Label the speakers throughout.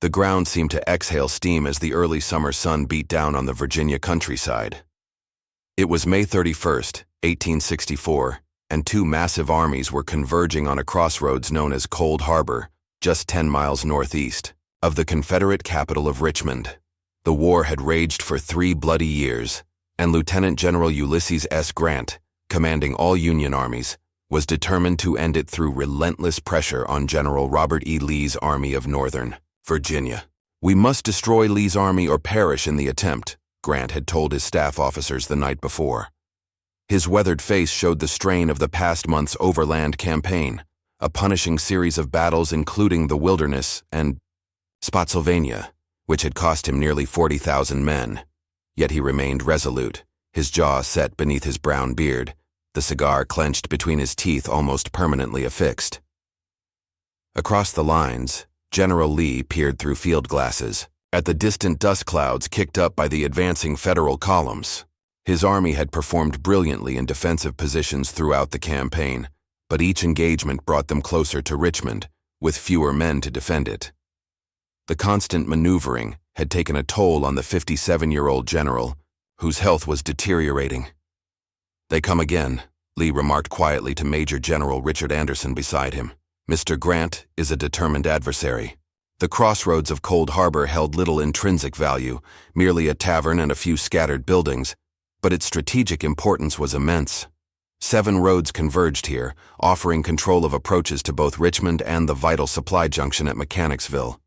Speaker 1: The ground seemed to exhale steam as the early summer sun beat down on the Virginia countryside. It was May 31st, 1864, and two massive armies were converging on a crossroads known as Cold Harbor, just 10 miles northeast of the Confederate capital of Richmond. The war had raged for 3 bloody years, and Lieutenant General Ulysses S. Grant, commanding all Union armies, was determined to end it through relentless pressure on General Robert E. Lee's Army of Northern Virginia. "We must destroy Lee's army or perish in the attempt," Grant had told his staff officers the night before. His weathered face showed the strain of the past month's overland campaign, a punishing series of battles including the Wilderness and Spotsylvania, which had cost him nearly 40,000 men. Yet he remained resolute, his jaw set beneath his brown beard, the cigar clenched between his teeth almost permanently affixed. Across the lines, General Lee peered through field glasses at the distant dust clouds kicked up by the advancing Federal columns. His army had performed brilliantly in defensive positions throughout the campaign, but each engagement brought them closer to Richmond, with fewer men to defend it. The constant maneuvering had taken a toll on the 57-year-old general, whose health was deteriorating. "They come again," Lee remarked quietly to Major General Richard Anderson beside him. "Mr. Grant is a determined adversary." The crossroads of Cold Harbor held little intrinsic value, merely a tavern and a few scattered buildings, but its strategic importance was immense. 7 roads converged here, offering control of approaches to both Richmond and the vital supply junction at Mechanicsville.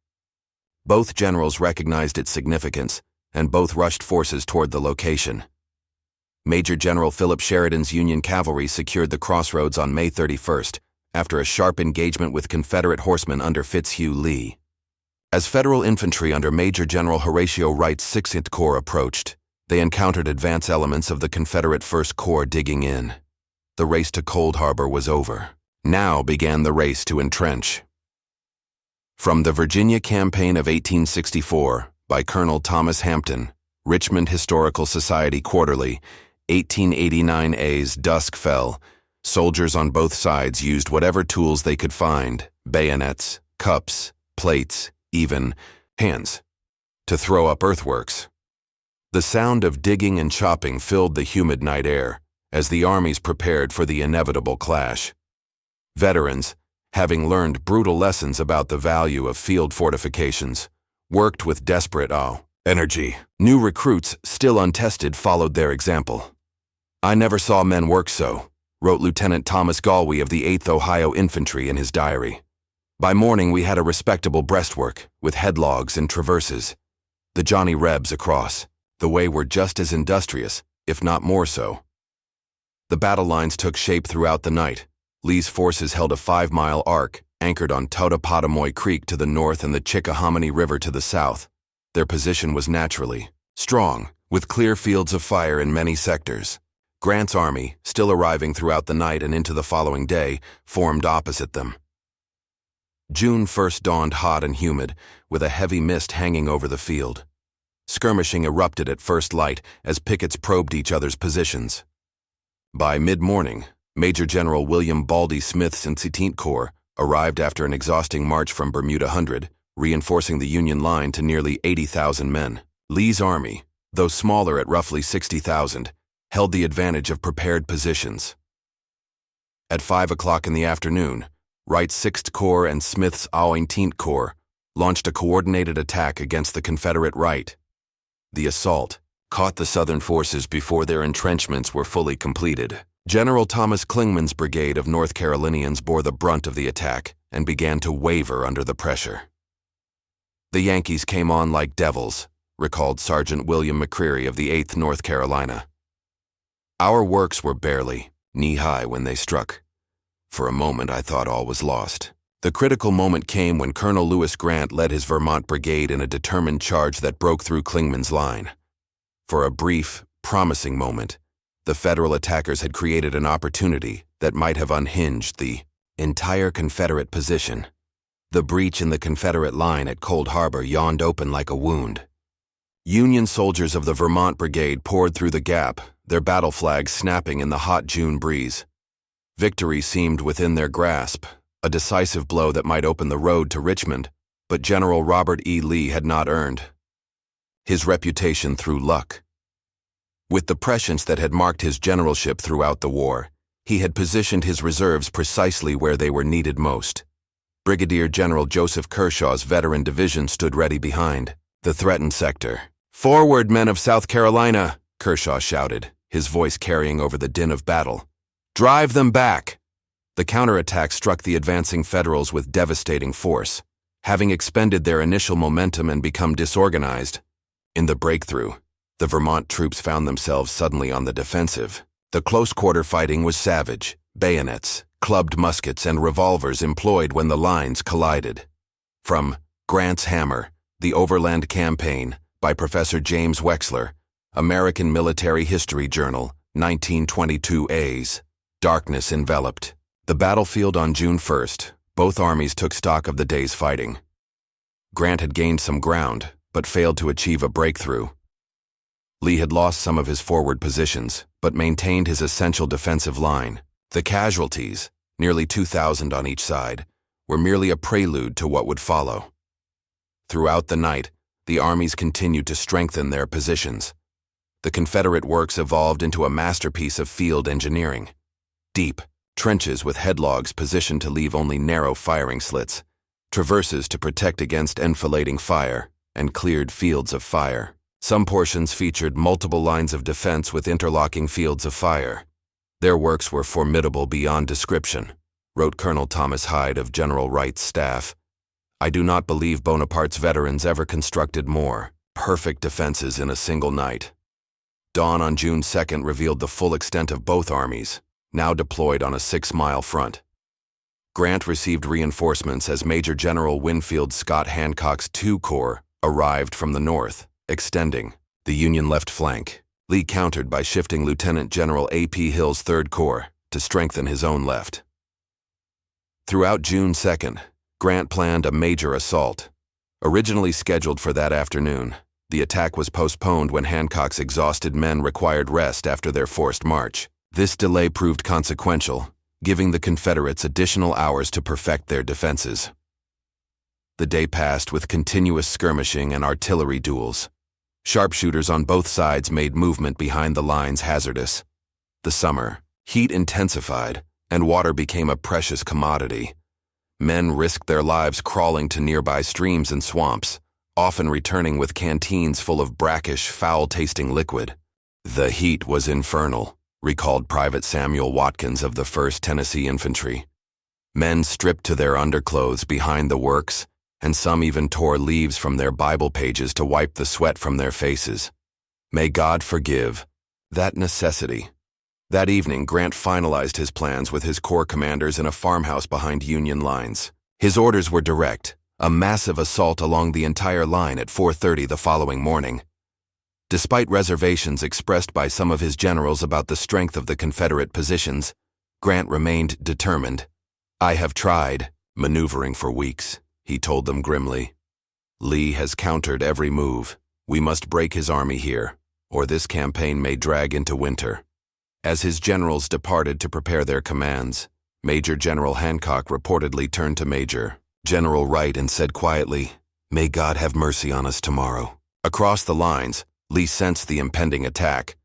Speaker 1: Both generals recognized its significance, and both rushed forces toward the location. Major General Philip Sheridan's Union cavalry secured the crossroads on May 31st, after a sharp engagement with Confederate horsemen under Fitzhugh Lee. As Federal infantry under Major General Horatio Wright's 6th Corps approached, they encountered advance elements of the Confederate 1st Corps digging in. The race to Cold Harbor was over. Now began the race to entrench. From the Virginia Campaign of 1864, by Colonel Thomas Hampton, Richmond Historical Society Quarterly, 1889a's dusk fell. Soldiers on both sides used whatever tools they could find, bayonets, cups, plates, even hands, to throw up earthworks. The sound of digging and chopping filled the humid night air as the armies prepared for the inevitable clash. Veterans, having learned brutal lessons about the value of field fortifications, worked with desperate energy. New recruits, still untested, followed their example. "I never saw men work so," wrote Lieutenant Thomas Galway of the 8th Ohio Infantry in his diary. "By morning we had a respectable breastwork, with headlogs and traverses. The Johnny Rebs across the way were just as industrious, if not more so." The battle lines took shape throughout the night. Lee's forces held a 5-mile arc, anchored on Totopotomoy Creek to the north and the Chickahominy River to the south. Their position was naturally strong, with clear fields of fire in many sectors. Grant's army, still arriving throughout the night and into the following day, formed opposite them. June 1st dawned hot and humid, with a heavy mist hanging over the field. Skirmishing erupted at first light as pickets probed each other's positions. By mid-morning, Major General William Baldy Smith's 17th Corps arrived after an exhausting march from Bermuda Hundred, reinforcing the Union line to nearly 80,000 men. Lee's army, though smaller at roughly 60,000, held the advantage of prepared positions. At 5 o'clock in the afternoon, Wright's 6th Corps and Smith's 18th Corps launched a coordinated attack against the Confederate right. The assault caught the Southern forces before their entrenchments were fully completed. General Thomas Clingman's brigade of North Carolinians bore the brunt of the attack and began to waver under the pressure. "The Yankees came on like devils," recalled Sergeant William McCreary of the 8th North Carolina. "Our works were barely knee-high when they struck. For a moment I thought all was lost." The critical moment came when Colonel Lewis Grant led his Vermont brigade in a determined charge that broke through Clingman's line. For a brief, promising moment, the Federal attackers had created an opportunity that might have unhinged the entire Confederate position. The breach in the Confederate line at Cold Harbor yawned open like a wound. Union soldiers of the Vermont Brigade poured through the gap, their battle flags snapping in the hot June breeze. Victory seemed within their grasp, a decisive blow that might open the road to Richmond, but General Robert E. Lee had not earned his reputation through luck. With the prescience that had marked his generalship throughout the war, he had positioned his reserves precisely where they were needed most. Brigadier General Joseph Kershaw's veteran division stood ready behind the threatened sector. "Forward, men of South Carolina!" Kershaw shouted, his voice carrying over the din of battle. "Drive them back!" The counterattack struck the advancing Federals with devastating force, having expended their initial momentum and become disorganized. In the breakthrough, the Vermont troops found themselves suddenly on the defensive. The close-quarter fighting was savage, bayonets, clubbed muskets, and revolvers employed when the lines collided. From Grant's Hammer, The Overland Campaign, by Professor James Wexler, American Military History Journal, 1922 A's. Darkness enveloped the battlefield on June 1st. Both armies took stock of the day's fighting. Grant had gained some ground, but failed to achieve a breakthrough. Lee had lost some of his forward positions, but maintained his essential defensive line. The casualties, nearly 2,000 on each side, were merely a prelude to what would follow. Throughout the night, the armies continued to strengthen their positions. The Confederate works evolved into a masterpiece of field engineering. Deep trenches with headlogs positioned to leave only narrow firing slits, traverses to protect against enfilading fire, and cleared fields of fire. Some portions featured multiple lines of defense with interlocking fields of fire. Their works were formidable beyond description, wrote Colonel Thomas Hyde of General Wright's staff. "I do not believe Bonaparte's veterans ever constructed more perfect defenses in a single night." Dawn on June 2nd revealed the full extent of both armies, now deployed on a 6-mile front. Grant received reinforcements as Major General Winfield Scott Hancock's II Corps arrived from the north, extending the Union left flank. Lee countered by shifting Lieutenant General A.P. Hill's Third Corps to strengthen his own left. Throughout June 2nd, Grant planned a major assault. Originally scheduled for that afternoon, the attack was postponed when Hancock's exhausted men required rest after their forced march. This delay proved consequential, giving the Confederates additional hours to perfect their defenses. The day passed with continuous skirmishing and artillery duels. Sharpshooters on both sides made movement behind the lines hazardous. The summer, heat intensified, and water became a precious commodity. Men risked their lives crawling to nearby streams and swamps, often returning with canteens full of brackish, foul-tasting liquid. "The heat was infernal," recalled Private Samuel Watkins of the 1st Tennessee Infantry. Men stripped to their underclothes behind the works, and some even tore leaves from their Bible pages to wipe the sweat from their faces. May God forgive that necessity. That evening, Grant finalized his plans with his corps commanders in a farmhouse behind Union lines. His orders were direct: a massive assault along the entire line at 4:30 the following morning. Despite reservations expressed by some of his generals about the strength of the Confederate positions, Grant remained determined. "I have tried maneuvering for weeks," he told them grimly. "Lee has countered every move. We must break his army here, or this campaign may drag into winter." As his generals departed to prepare their commands, Major General Hancock reportedly turned to Major General Wright and said quietly, "May God have mercy on us tomorrow." Across the lines, Lee sensed the impending attack.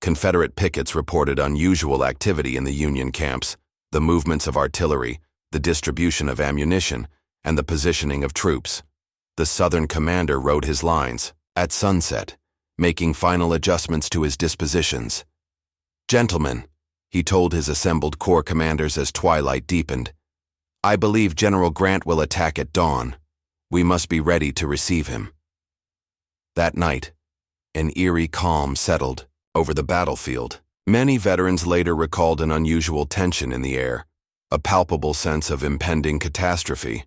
Speaker 1: Confederate pickets reported unusual activity in the Union camps, the movements of artillery, the distribution of ammunition, and the positioning of troops. The Southern commander rode his lines at sunset, making final adjustments to his dispositions. "Gentlemen," he told his assembled corps commanders as twilight deepened, "I believe General Grant will attack at dawn. We must be ready to receive him." That night, an eerie calm settled over the battlefield. Many veterans later recalled an unusual tension in the air, a palpable sense of impending catastrophe.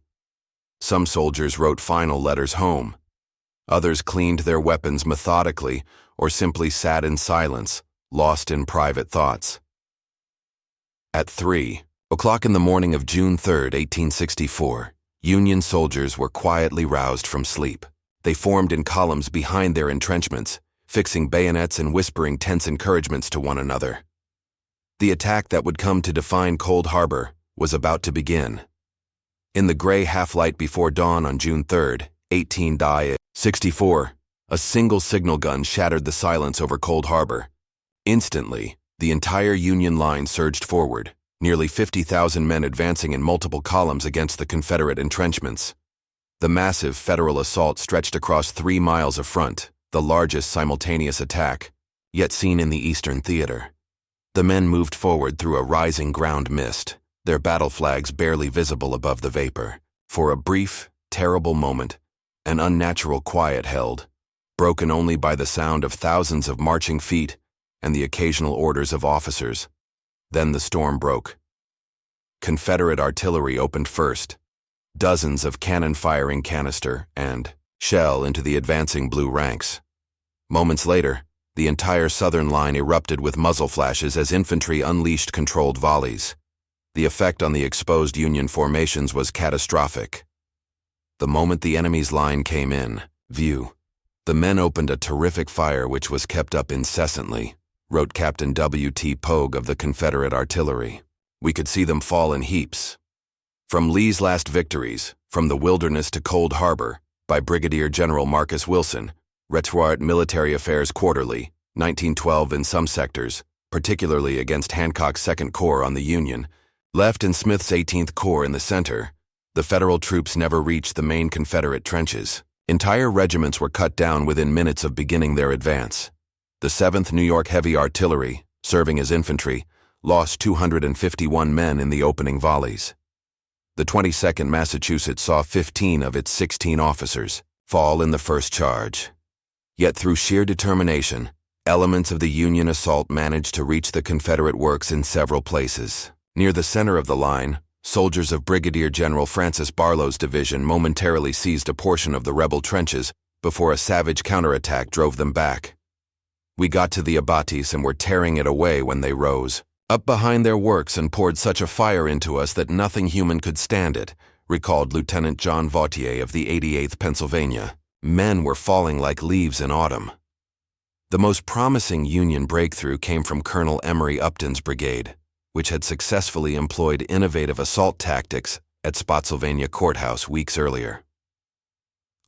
Speaker 1: Some soldiers wrote final letters home. Others cleaned their weapons methodically or simply sat in silence, lost in private thoughts. At 3:00 in the morning of June 3, 1864, Union soldiers were quietly roused from sleep. They formed in columns behind their entrenchments, fixing bayonets and whispering tense encouragements to one another. The attack that would come to define Cold Harbor was about to begin. In the gray half-light before dawn on June 3rd, 1864, a single signal gun shattered the silence over Cold Harbor. Instantly, the entire Union line surged forward, nearly 50,000 men advancing in multiple columns against the Confederate entrenchments. The massive Federal assault stretched across 3 miles of front, the largest simultaneous attack yet seen in the Eastern Theater. The men moved forward through a rising ground mist, their battle flags barely visible above the vapor. For a brief, terrible moment, an unnatural quiet held, broken only by the sound of thousands of marching feet and the occasional orders of officers. Then the storm broke. Confederate artillery opened first, dozens of cannon firing canister and shell into the advancing blue ranks. Moments later, the entire southern line erupted with muzzle flashes as infantry unleashed controlled volleys. The effect on the exposed Union formations was catastrophic. The moment the enemy's line came in view, the men opened a terrific fire which was kept up incessantly, wrote Captain W.T. Pogue of the Confederate artillery. We could see them fall in heaps. From Lee's Last Victories, From the Wilderness to Cold Harbor, by Brigadier General Marcus Wilson, Retrouart Military Affairs Quarterly, 1912. In some sectors, particularly against Hancock's 2nd Corps on the Union, left and Smith's 18th Corps in the center, the Federal troops never reached the main Confederate trenches. Entire regiments were cut down within minutes of beginning their advance. The 7th New York Heavy Artillery, serving as infantry, lost 251 men in the opening volleys. The 22nd Massachusetts saw 15 of its 16 officers fall in the first charge. Yet through sheer determination, elements of the Union assault managed to reach the Confederate works in several places. Near the center of the line, soldiers of Brigadier General Francis Barlow's division momentarily seized a portion of the rebel trenches before a savage counterattack drove them back. We got to the abatis and were tearing it away when they rose up behind their works and poured such a fire into us that nothing human could stand it, recalled Lieutenant John Vautier of the 88th Pennsylvania. Men were falling like leaves in autumn. The most promising Union breakthrough came from Colonel Emory Upton's brigade, which had successfully employed innovative assault tactics at Spotsylvania Courthouse weeks earlier.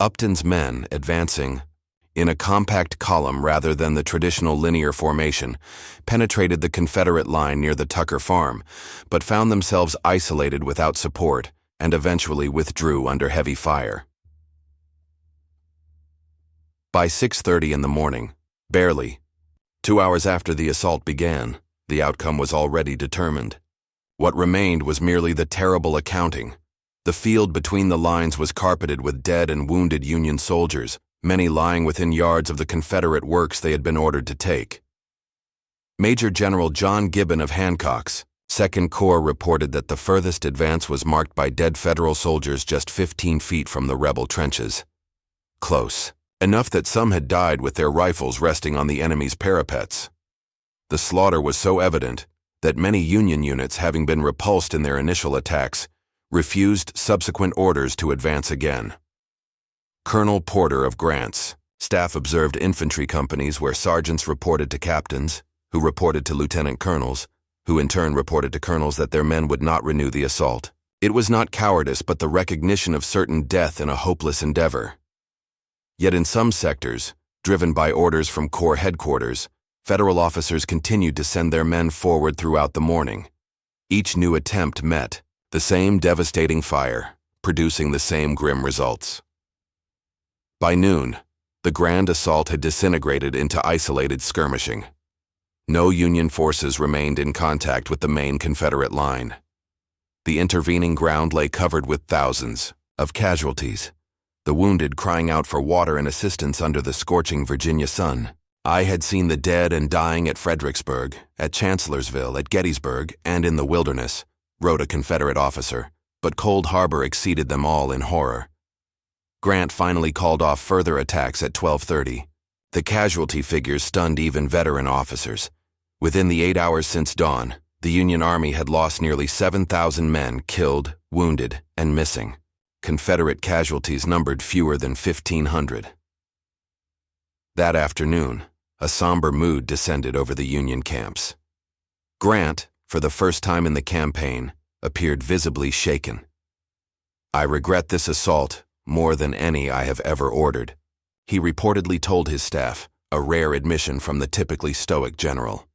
Speaker 1: Upton's men, advancing in a compact column rather than the traditional linear formation, penetrated the Confederate line near the Tucker Farm, but found themselves isolated without support and eventually withdrew under heavy fire. By 6:30 in the morning, barely 2 hours after the assault began, the outcome was already determined. What remained was merely the terrible accounting. The field between the lines was carpeted with dead and wounded Union soldiers, many lying within yards of the Confederate works they had been ordered to take. Major General John Gibbon of Hancock's 2nd Corps reported that the furthest advance was marked by dead Federal soldiers just 15 feet from the rebel trenches. Close enough that some had died with their rifles resting on the enemy's parapets. The slaughter was so evident that many Union units, having been repulsed in their initial attacks, refused subsequent orders to advance again. Colonel Porter of Grant's staff observed infantry companies where sergeants reported to captains, who reported to lieutenant colonels, who in turn reported to colonels that their men would not renew the assault. It was not cowardice but the recognition of certain death in a hopeless endeavor. Yet in some sectors, driven by orders from Corps headquarters, Federal officers continued to send their men forward throughout the morning. Each new attempt met the same devastating fire, producing the same grim results. By noon, the grand assault had disintegrated into isolated skirmishing. No Union forces remained in contact with the main Confederate line. The intervening ground lay covered with thousands of casualties, the wounded crying out for water and assistance under the scorching Virginia sun. I had seen the dead and dying at Fredericksburg, at Chancellorsville, at Gettysburg, and in the Wilderness, wrote a Confederate officer, but Cold Harbor exceeded them all in horror. Grant finally called off further attacks at 12:30. The casualty figures stunned even veteran officers. Within the 8 hours since dawn, the Union Army had lost nearly 7,000 men killed, wounded, and missing. Confederate casualties numbered fewer than 1,500. That afternoon, a somber mood descended over the Union camps. Grant, for the first time in the campaign, appeared visibly shaken. "I regret this assault more than any I have ever ordered," he reportedly told his staff, a rare admission from the typically stoic general.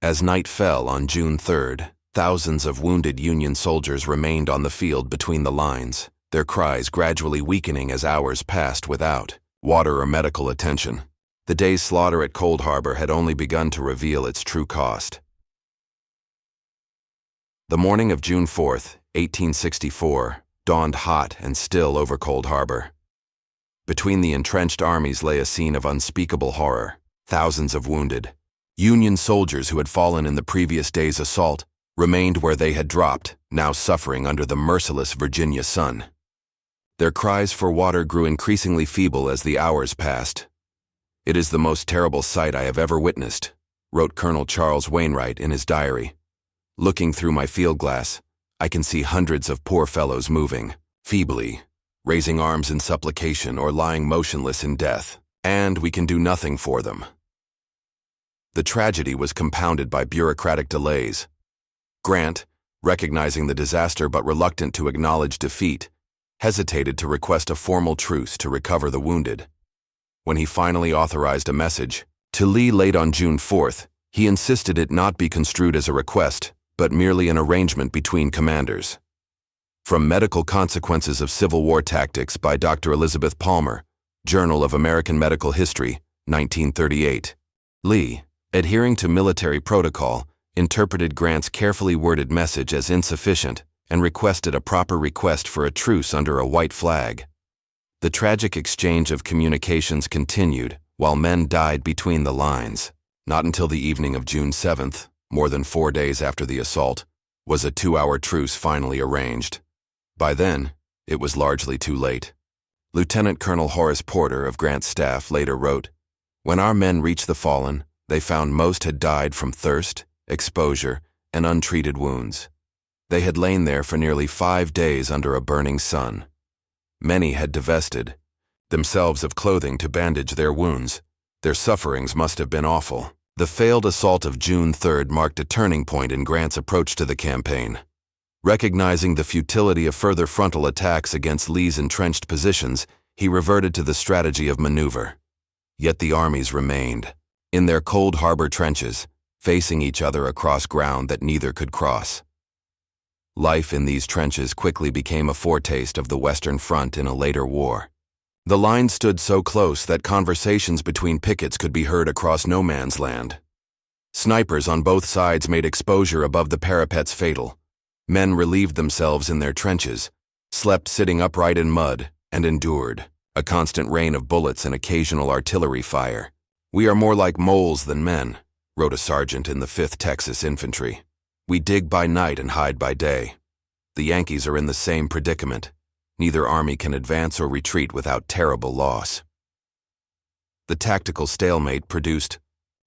Speaker 1: As night fell on June 3rd, thousands of wounded Union soldiers remained on the field between the lines, their cries gradually weakening as hours passed without water or medical attention. The day's slaughter at Cold Harbor had only begun to reveal its true cost. The morning of June 4th, 1864, dawned hot and still over Cold Harbor. Between the entrenched armies lay a scene of unspeakable horror. Thousands of wounded Union soldiers who had fallen in the previous day's assault remained where they had dropped, now suffering under the merciless Virginia sun. Their cries for water grew increasingly feeble as the hours passed. "It is the most terrible sight I have ever witnessed," wrote Colonel Charles Wainwright in his diary. "Looking through my field glass, I can see hundreds of poor fellows moving, feebly, raising arms in supplication or lying motionless in death, and we can do nothing for them." The tragedy was compounded by bureaucratic delays. Grant, recognizing the disaster but reluctant to acknowledge defeat, hesitated to request a formal truce to recover the wounded. When he finally authorized a message to Lee late on June 4th, he insisted it not be construed as a request, but merely an arrangement between commanders. From Medical Consequences of Civil War Tactics by Dr. Elizabeth Palmer, Journal of American Medical History, 1938. Lee, adhering to military protocol, interpreted Grant's carefully worded message as insufficient and requested a proper request for a truce under a white flag. The tragic exchange of communications continued while men died between the lines. Not until the evening of June 7th, more than 4 days after the assault, was a 2-hour truce finally arranged. By then, it was largely too late. Lieutenant Colonel Horace Porter of Grant's staff later wrote, "When our men reached the fallen, they found most had died from thirst, exposure, and untreated wounds. They had lain there for nearly 5 days under a burning sun. Many had divested themselves of clothing to bandage their wounds. Their sufferings must have been awful." The failed assault of June 3rd marked a turning point in Grant's approach to the campaign. Recognizing the futility of further frontal attacks against Lee's entrenched positions, he reverted to the strategy of maneuver. Yet the armies remained in their Cold Harbor trenches, facing each other across ground that neither could cross. Life in these trenches quickly became a foretaste of the Western Front in a later war. The lines stood so close that conversations between pickets could be heard across no man's land. Snipers on both sides made exposure above the parapets fatal. Men relieved themselves in their trenches, slept sitting upright in mud, and endured a constant rain of bullets and occasional artillery fire. "We are more like moles than men," wrote a sergeant in the 5th Texas Infantry. "We dig by night and hide by day. The Yankees are in the same predicament. Neither army can advance or retreat without terrible loss." The tactical stalemate produced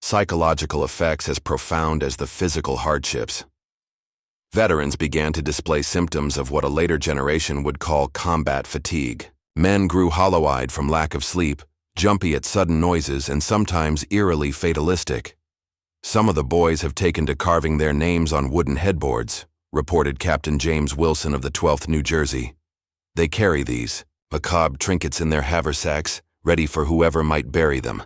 Speaker 1: psychological effects as profound as the physical hardships. Veterans began to display symptoms of what a later generation would call combat fatigue. Men grew hollow-eyed from lack of sleep, jumpy at sudden noises, and sometimes eerily fatalistic. "Some of the boys have taken to carving their names on wooden headboards," reported Captain James Wilson of the 12th New Jersey. "They carry these macabre trinkets in their haversacks, ready for whoever might bury them.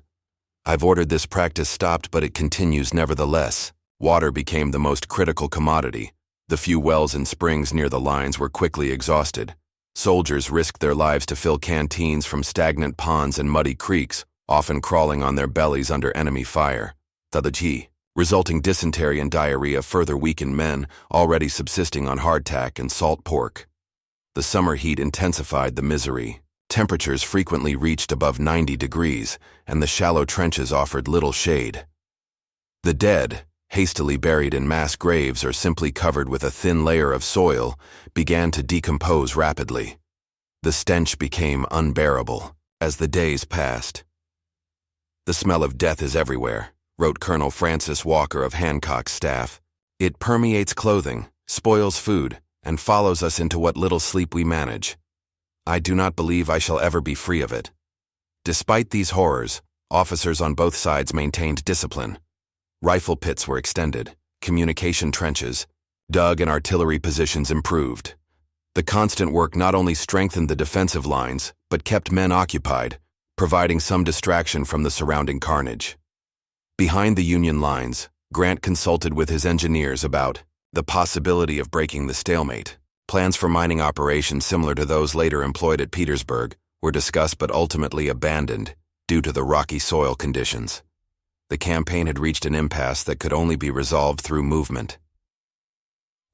Speaker 1: I've ordered this practice stopped, but it continues nevertheless." Water became the most critical commodity. The few wells and springs near the lines were quickly exhausted. Soldiers risked their lives to fill canteens from stagnant ponds and muddy creeks, often crawling on their bellies under enemy fire. Resulting dysentery and diarrhea further weakened men already subsisting on hardtack and salt pork. The summer heat intensified the misery. Temperatures frequently reached above 90 degrees, and the shallow trenches offered little shade. The dead, hastily buried in mass graves or simply covered with a thin layer of soil, began to decompose rapidly. The stench became unbearable as the days passed. "The smell of death is everywhere," wrote Colonel Francis Walker of Hancock's staff. "It permeates clothing, spoils food, and follows us into what little sleep we manage. I do not believe I shall ever be free of it." Despite these horrors, officers on both sides maintained discipline. Rifle pits were extended, communication trenches dug, and artillery positions improved. The constant work not only strengthened the defensive lines, but kept men occupied, providing some distraction from the surrounding carnage. Behind the Union lines, Grant consulted with his engineers about the possibility of breaking the stalemate. Plans for mining operations similar to those later employed at Petersburg were discussed but ultimately abandoned due to the rocky soil conditions. The campaign had reached an impasse that could only be resolved through movement.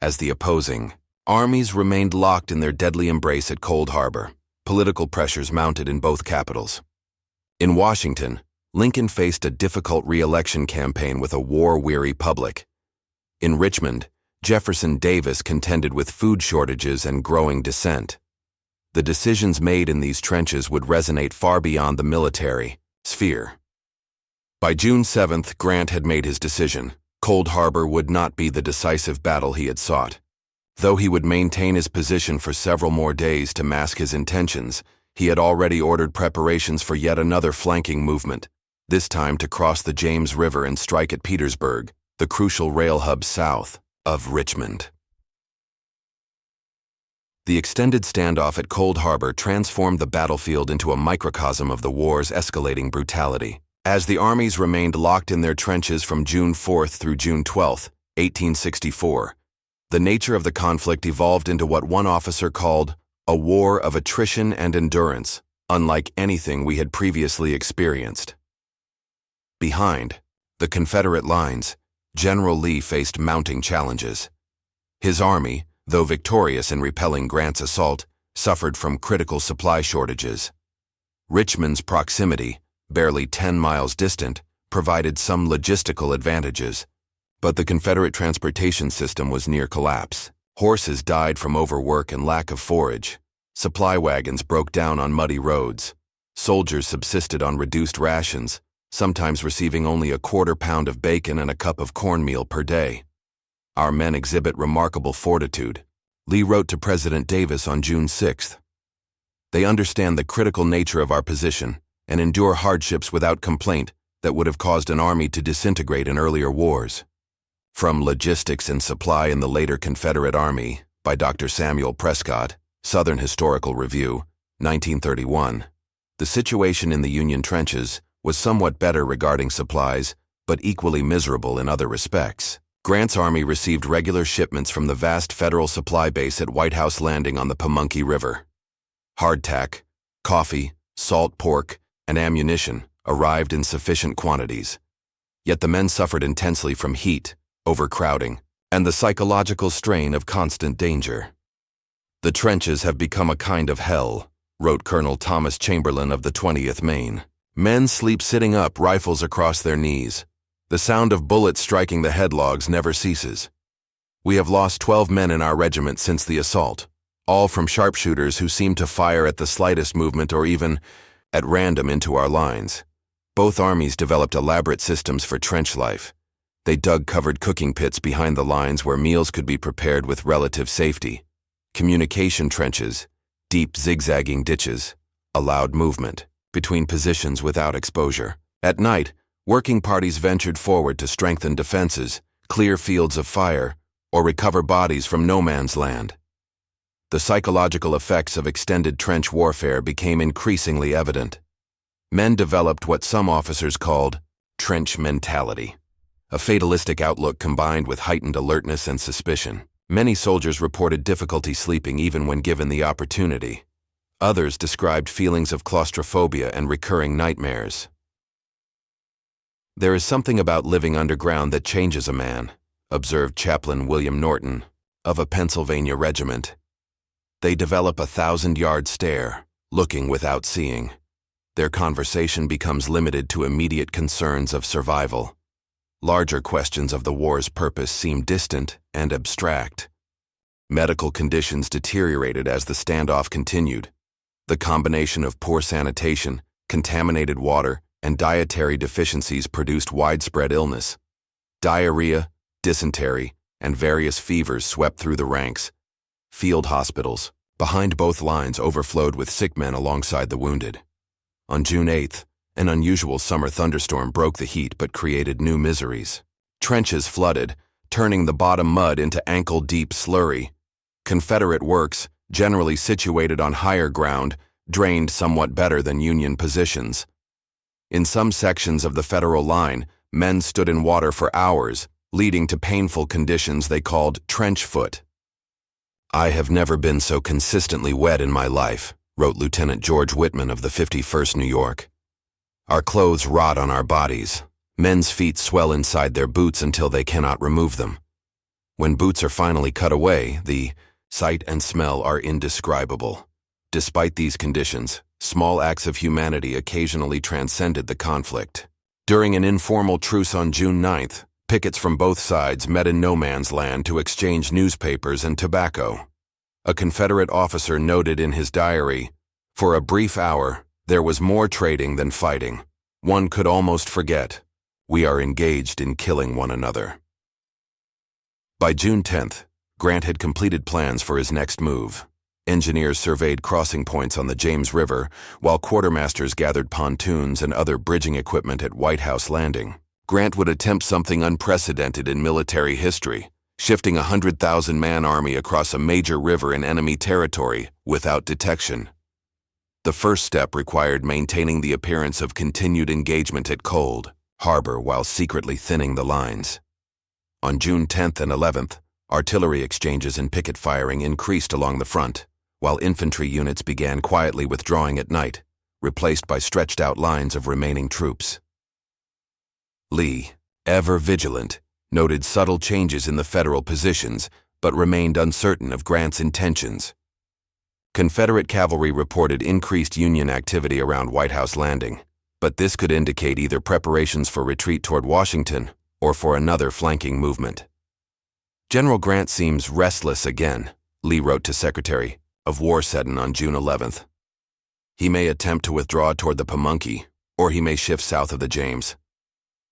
Speaker 1: As the opposing armies remained locked in their deadly embrace at Cold Harbor, political pressures mounted in both capitals. In Washington, Lincoln faced a difficult re-election campaign with a war-weary public. In Richmond, Jefferson Davis contended with food shortages and growing dissent. The decisions made in these trenches would resonate far beyond the military sphere. By June 7th, Grant had made his decision. Cold Harbor would not be the decisive battle he had sought. Though he would maintain his position for several more days to mask his intentions, he had already ordered preparations for yet another flanking movement, this time to cross the James River and strike at Petersburg, the crucial rail hub south of Richmond. The extended standoff at Cold Harbor transformed the battlefield into a microcosm of the war's escalating brutality. As the armies remained locked in their trenches from June 4th through June 12th, 1864, the nature of the conflict evolved into what one officer called a war of attrition and endurance, unlike anything we had previously experienced. Behind the Confederate lines, General Lee faced mounting challenges. His army, though victorious in repelling Grant's assault, suffered from critical supply shortages. Richmond's proximity, barely 10 miles distant, provided some logistical advantages, but the Confederate transportation system was near collapse. Horses died from overwork and lack of forage. Supply wagons broke down on muddy roads. Soldiers subsisted on reduced rations, sometimes receiving only a quarter-pound of bacon and a cup of cornmeal per day. Our men exhibit remarkable fortitude, Lee wrote to President Davis on June 6th. They understand the critical nature of our position and endure hardships without complaint that would have caused an army to disintegrate in earlier wars. From Logistics and Supply in the Later Confederate Army, by Dr. Samuel Prescott, Southern Historical Review, 1931. The situation in the Union trenches was somewhat better regarding supplies, but equally miserable in other respects. Grant's army received regular shipments from the vast federal supply base at White House Landing on the Pamunkey River. Hardtack, coffee, salt pork, and ammunition arrived in sufficient quantities. Yet the men suffered intensely from heat, overcrowding, and the psychological strain of constant danger. "The trenches have become a kind of hell," wrote Colonel Thomas Chamberlain of the 20th Maine. "Men sleep sitting up, rifles across their knees. The sound of bullets striking the headlogs never ceases. We have lost 12 men in our regiment since the assault, all from sharpshooters who seem to fire at the slightest movement or even at random into our lines." Both armies developed elaborate systems for trench life. They dug covered cooking pits behind the lines where meals could be prepared with relative safety. Communication trenches, deep zigzagging ditches, allowed movement between positions without exposure. At night, working parties ventured forward to strengthen defenses, clear fields of fire, or recover bodies from no man's land. The psychological effects of extended trench warfare became increasingly evident. Men developed what some officers called trench mentality, a fatalistic outlook combined with heightened alertness and suspicion. Many soldiers reported difficulty sleeping even when given the opportunity. Others described feelings of claustrophobia and recurring nightmares. "There is something about living underground that changes a man," observed Chaplain William Norton, of a Pennsylvania regiment. "They develop a 1,000-yard stare, looking without seeing. Their conversation becomes limited to immediate concerns of survival. Larger questions of the war's purpose seem distant and abstract." Medical conditions deteriorated as the standoff continued. The combination of poor sanitation, contaminated water, and dietary deficiencies produced widespread illness. Diarrhea, dysentery, and various fevers swept through the ranks. Field hospitals, behind both lines, overflowed with sick men alongside the wounded. On June 8th, an unusual summer thunderstorm broke the heat but created new miseries. Trenches flooded, turning the bottom mud into ankle-deep slurry. Confederate works, generally situated on higher ground, drained somewhat better than Union positions. In some sections of the Federal line, men stood in water for hours, leading to painful conditions they called trench foot. "I have never been so consistently wet in my life," wrote Lieutenant George Whitman of the 51st New York. "Our clothes rot on our bodies. Men's feet swell inside their boots until they cannot remove them. When boots are finally cut away, the sight and smell are indescribable." Despite these conditions, small acts of humanity occasionally transcended the conflict. During an informal truce on June 9th, pickets from both sides met in no man's land to exchange newspapers and tobacco. A Confederate officer noted in his diary, "For a brief hour, there was more trading than fighting. One could almost forget, we are engaged in killing one another." By June 10th, Grant had completed plans for his next move. Engineers surveyed crossing points on the James River, while quartermasters gathered pontoons and other bridging equipment at White House Landing. Grant would attempt something unprecedented in military history, shifting a 100,000-man army across a major river in enemy territory without detection. The first step required maintaining the appearance of continued engagement at Cold Harbor while secretly thinning the lines. On June 10th and 11th, artillery exchanges and picket firing increased along the front, while infantry units began quietly withdrawing at night, replaced by stretched-out lines of remaining troops. Lee, ever vigilant, noted subtle changes in the Federal positions, but remained uncertain of Grant's intentions. Confederate cavalry reported increased Union activity around White House Landing, but this could indicate either preparations for retreat toward Washington or for another flanking movement. "General Grant seems restless again," Lee wrote to Secretary of War Seddon on June 11th. "He may attempt to withdraw toward the Pamunkey, or he may shift south of the James.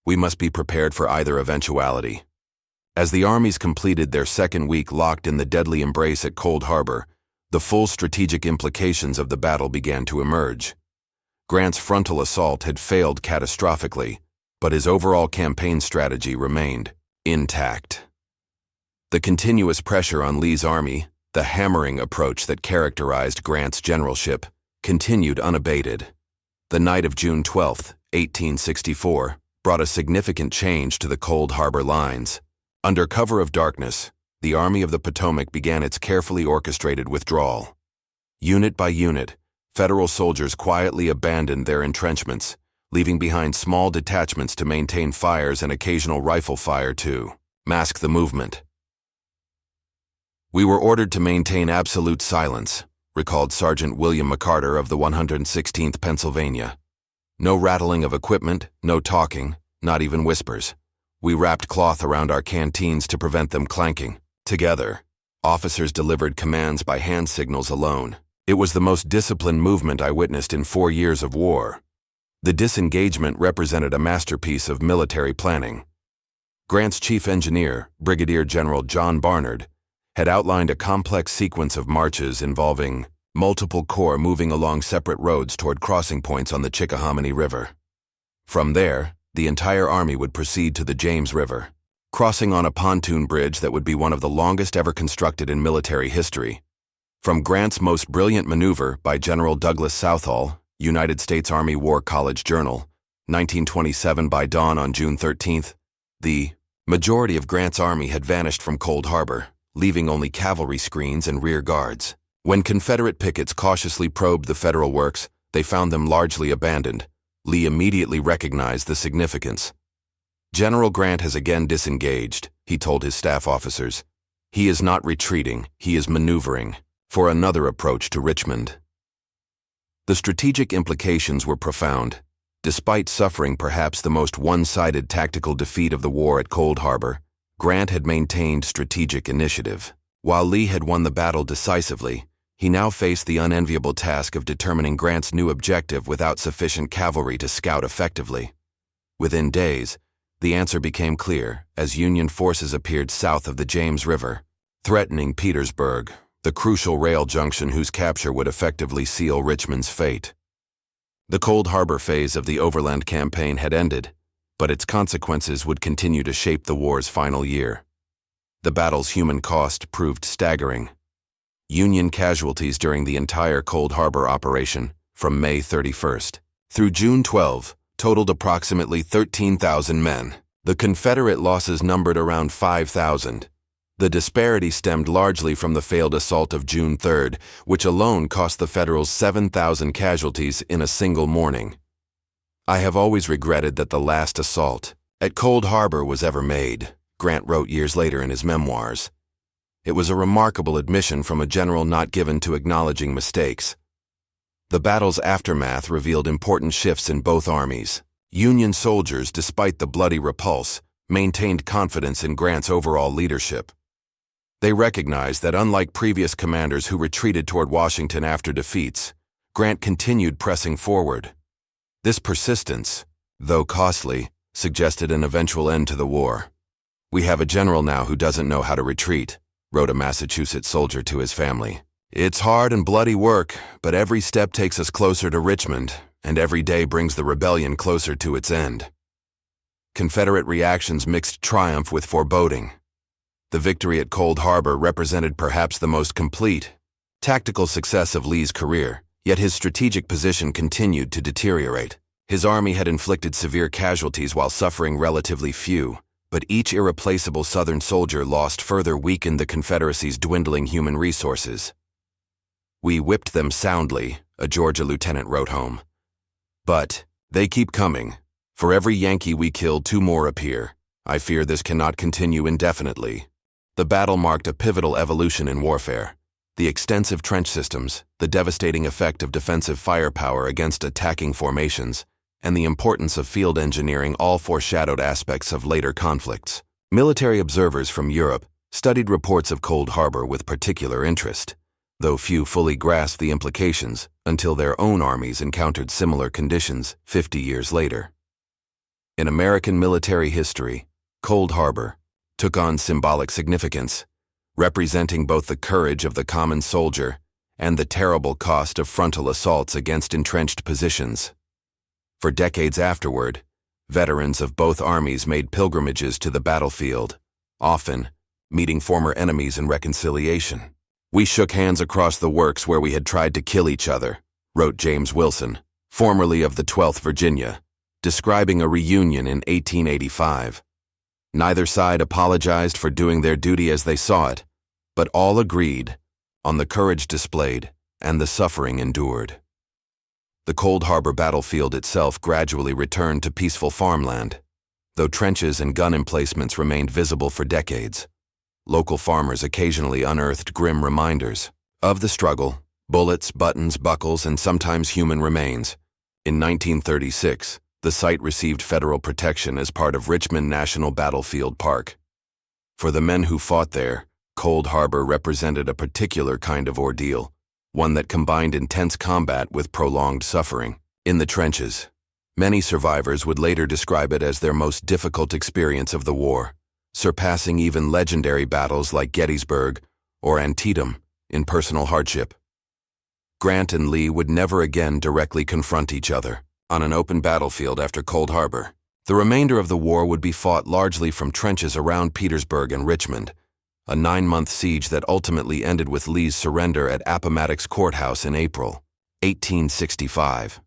Speaker 1: We must be prepared for either eventuality." As the armies completed their second week locked in the deadly embrace at Cold Harbor, the full strategic implications of the battle began to emerge. Grant's frontal assault had failed catastrophically, but his overall campaign strategy remained intact. The continuous pressure on Lee's army, the hammering approach that characterized Grant's generalship, continued unabated. The night of June 12, 1864, brought a significant change to the Cold Harbor lines. Under cover of darkness, the Army of the Potomac began its carefully orchestrated withdrawal. Unit by unit, Federal soldiers quietly abandoned their entrenchments, leaving behind small detachments to maintain fires and occasional rifle fire to mask the movement. "We were ordered to maintain absolute silence," recalled Sergeant William McCarter of the 116th Pennsylvania. "No rattling of equipment, no talking, not even whispers. We wrapped cloth around our canteens to prevent them clanking. Together, officers delivered commands by hand signals alone. It was the most disciplined movement I witnessed in 4 years of war." The disengagement represented a masterpiece of military planning. Grant's chief engineer, Brigadier General John Barnard, had outlined a complex sequence of marches involving multiple corps moving along separate roads toward crossing points on the Chickahominy River. From there, the entire army would proceed to the James River, crossing on a pontoon bridge that would be one of the longest ever constructed in military history. From Grant's most brilliant maneuver by General Douglas Southall, United States Army War College Journal, 1927 by dawn on June 13th, the majority of Grant's army had vanished from Cold Harbor, leaving only cavalry screens and rear guards. When Confederate pickets cautiously probed the Federal works, they found them largely abandoned. Lee immediately recognized the significance. "General Grant has again disengaged," he told his staff officers. "He is not retreating, he is maneuvering for another approach to Richmond." The strategic implications were profound. Despite suffering perhaps the most one-sided tactical defeat of the war at Cold Harbor, Grant had maintained strategic initiative. While Lee had won the battle decisively, he now faced the unenviable task of determining Grant's new objective without sufficient cavalry to scout effectively. Within days, the answer became clear as Union forces appeared south of the James River, threatening Petersburg, the crucial rail junction whose capture would effectively seal Richmond's fate. The Cold Harbor phase of the overland campaign had ended, but its consequences would continue to shape the war's final year. The battle's human cost proved staggering. Union casualties during the entire Cold Harbor operation, from May 31st through June 12, totaled approximately 13,000 men. The Confederate losses numbered around 5,000. The disparity stemmed largely from the failed assault of June 3rd, which alone cost the Federals 7,000 casualties in a single morning. "I have always regretted that the last assault at Cold Harbor was ever made," Grant wrote years later in his memoirs. It was a remarkable admission from a general not given to acknowledging mistakes. The battle's aftermath revealed important shifts in both armies. Union soldiers, despite the bloody repulse, maintained confidence in Grant's overall leadership. They recognized that unlike previous commanders who retreated toward Washington after defeats, Grant continued pressing forward. This persistence, though costly, suggested an eventual end to the war. "We have a general now who doesn't know how to retreat," wrote a Massachusetts soldier to his family. "It's hard and bloody work, but every step takes us closer to Richmond, and every day brings the rebellion closer to its end." Confederate reactions mixed triumph with foreboding. The victory at Cold Harbor represented perhaps the most complete tactical success of Lee's career, yet his strategic position continued to deteriorate. His army had inflicted severe casualties while suffering relatively few, but each irreplaceable Southern soldier lost further weakened the Confederacy's dwindling human resources. "We whipped them soundly," a Georgia lieutenant wrote home. "But they keep coming. For every Yankee we kill, 2 more appear. I fear this cannot continue indefinitely." The battle marked a pivotal evolution in warfare. The extensive trench systems, the devastating effect of defensive firepower against attacking formations, and the importance of field engineering all foreshadowed aspects of later conflicts. Military observers from Europe studied reports of Cold Harbor with particular interest, though few fully grasped the implications until their own armies encountered similar conditions 50 years later. In American military history, Cold Harbor took on symbolic significance, representing both the courage of the common soldier and the terrible cost of frontal assaults against entrenched positions. For decades afterward, veterans of both armies made pilgrimages to the battlefield, often meeting former enemies in reconciliation. "We shook hands across the works where we had tried to kill each other," wrote James Wilson, formerly of the 12th Virginia, describing a reunion in 1885. Neither side apologized for doing their duty as they saw it, but all agreed on the courage displayed and the suffering endured. The Cold Harbor battlefield itself gradually returned to peaceful farmland, though trenches and gun emplacements remained visible for decades. Local farmers occasionally unearthed grim reminders of the struggle: bullets, buttons, buckles, and sometimes human remains. In 1936, the site received federal protection as part of Richmond National Battlefield Park. For the men who fought there, Cold Harbor represented a particular kind of ordeal, one that combined intense combat with prolonged suffering. In the trenches, many survivors would later describe it as their most difficult experience of the war, surpassing even legendary battles like Gettysburg or Antietam in personal hardship. Grant and Lee would never again directly confront each other on an open battlefield after Cold Harbor. The remainder of the war would be fought largely from trenches around Petersburg and Richmond, a 9-month siege that ultimately ended with Lee's surrender at Appomattox Courthouse in April 1865.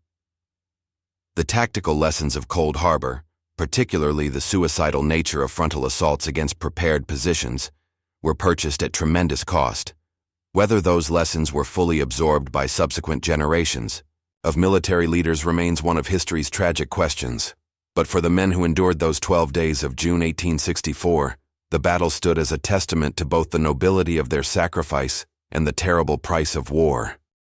Speaker 1: The tactical lessons of Cold Harbor, particularly the suicidal nature of frontal assaults against prepared positions, were purchased at tremendous cost. Whether those lessons were fully absorbed by subsequent generations of military leaders remains one of history's tragic questions. But for the men who endured those 12 days of June 1864, the battle stood as a testament to both the nobility of their sacrifice and the terrible price of war.